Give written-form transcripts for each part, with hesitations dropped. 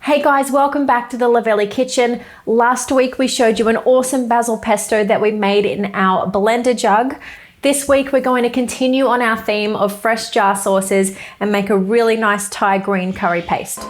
Hey guys, welcome back to the Luvele kitchen. Last week we showed you an awesome basil pesto that we made in our blender jug. This week we're going to continue on our theme of fresh jar sauces and make a really nice Thai green curry paste.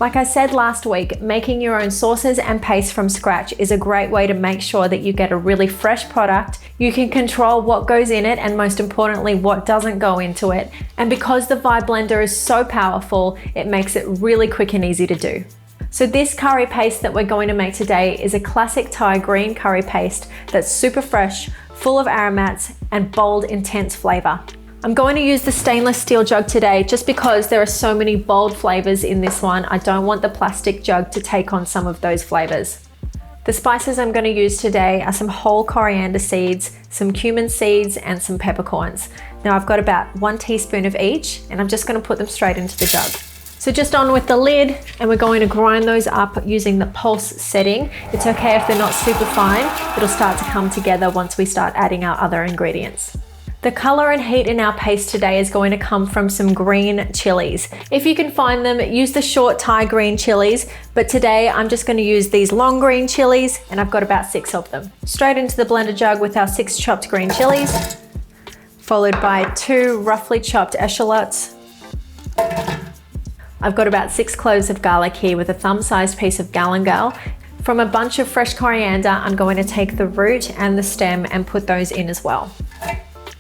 Like I said last week, making your own sauces and paste from scratch is a great way to make sure that you get a really fresh product. You can control what goes in it and most importantly, what doesn't go into it. And because the Vibe blender is so powerful, it makes it really quick and easy to do. So this curry paste that we're going to make today is a classic Thai green curry paste that's super fresh, full of aromats and bold, intense flavor. I'm going to use the stainless steel jug today just because there are so many bold flavors in this one. I don't want the plastic jug to take on some of those flavors. The spices I'm going to use today are some whole coriander seeds, some cumin seeds, and some peppercorns. Now I've got about 1 teaspoon of each, and I'm just going to put them straight into the jug. So just on with the lid, and we're going to grind those up using the pulse setting. It's okay if they're not super fine. It'll start to come together once we start adding our other ingredients. The color and heat in our paste today is going to come from some green chilies. If you can find them, use the short Thai green chilies, but today I'm just going to use these long green chilies, and I've got about 6 of them. Straight into the blender jug with our 6 chopped green chilies, followed by 2 roughly chopped eschalots. I've got about 6 cloves of garlic here with a thumb-sized piece of galangal. From a bunch of fresh coriander, I'm going to take the root and the stem and put those in as well.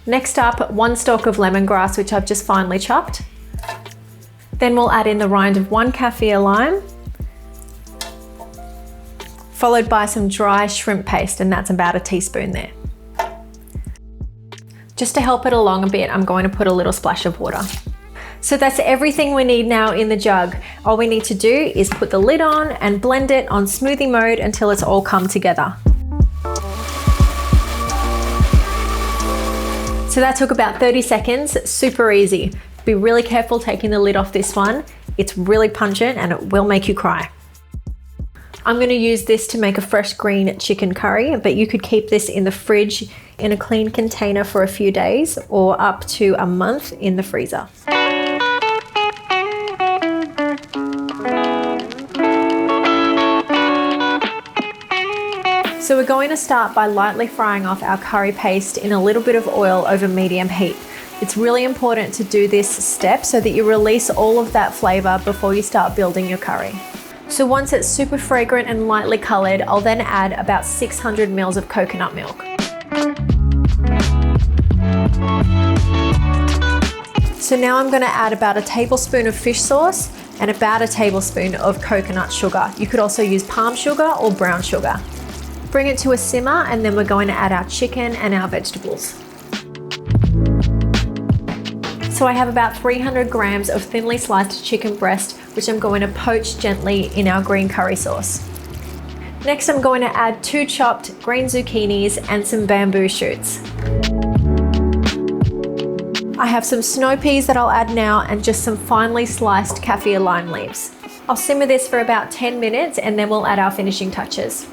Next up, 1 stalk of lemongrass, which I've just finely chopped. Then we'll add in the rind of 1 kaffir lime, followed by some dry shrimp paste, and that's about a teaspoon there. Just to help it along a bit, I'm going to put a little splash of water. So that's everything we need now in the jug. All we need to do is put the lid on and blend it on smoothie mode until it's all come together. So that took about 30 seconds, super easy. Be really careful taking the lid off this one. It's really pungent and it will make you cry. I'm gonna use this to make a fresh green chicken curry, but you could keep this in the fridge in a clean container for a few days or up to a month in the freezer. So we're going to start by lightly frying off our curry paste in a little bit of oil over medium heat. It's really important to do this step so that you release all of that flavor before you start building your curry. So once it's super fragrant and lightly colored, I'll then add about 600 ml of coconut milk. So now I'm going to add about a tablespoon of fish sauce and about a tablespoon of coconut sugar. You could also use palm sugar or brown sugar. Bring it to a simmer, and then we're going to add our chicken and our vegetables. So I have about 300 grams of thinly sliced chicken breast, which I'm going to poach gently in our green curry sauce. Next, I'm going to add 2 chopped green zucchinis and some bamboo shoots. I have some snow peas that I'll add now and just some finely sliced kaffir lime leaves. I'll simmer this for about 10 minutes and then we'll add our finishing touches.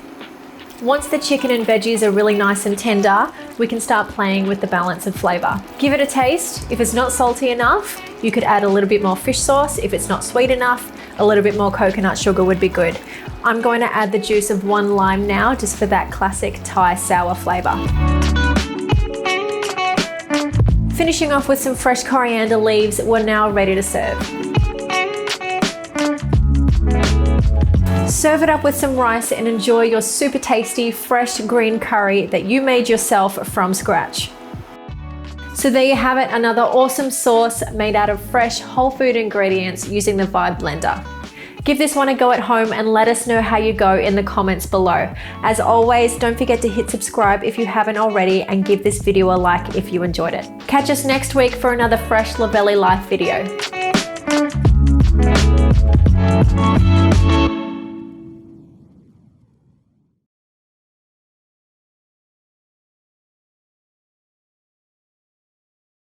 Once the chicken and veggies are really nice and tender, we can start playing with the balance of flavor. Give it a taste. If it's not salty enough, you could add a little bit more fish sauce. If it's not sweet enough, a little bit more coconut sugar would be good. I'm going to add the juice of 1 lime now, just for that classic Thai sour flavor. Finishing off with some fresh coriander leaves, we're now ready to serve. Serve it up with some rice and enjoy your super tasty, fresh green curry that you made yourself from scratch. So there you have it, another awesome sauce made out of fresh whole food ingredients using the Vibe blender. Give this one a go at home and let us know how you go in the comments below. As always, don't forget to hit subscribe if you haven't already and give this video a like if you enjoyed it. Catch us next week for another fresh Luvele Life video.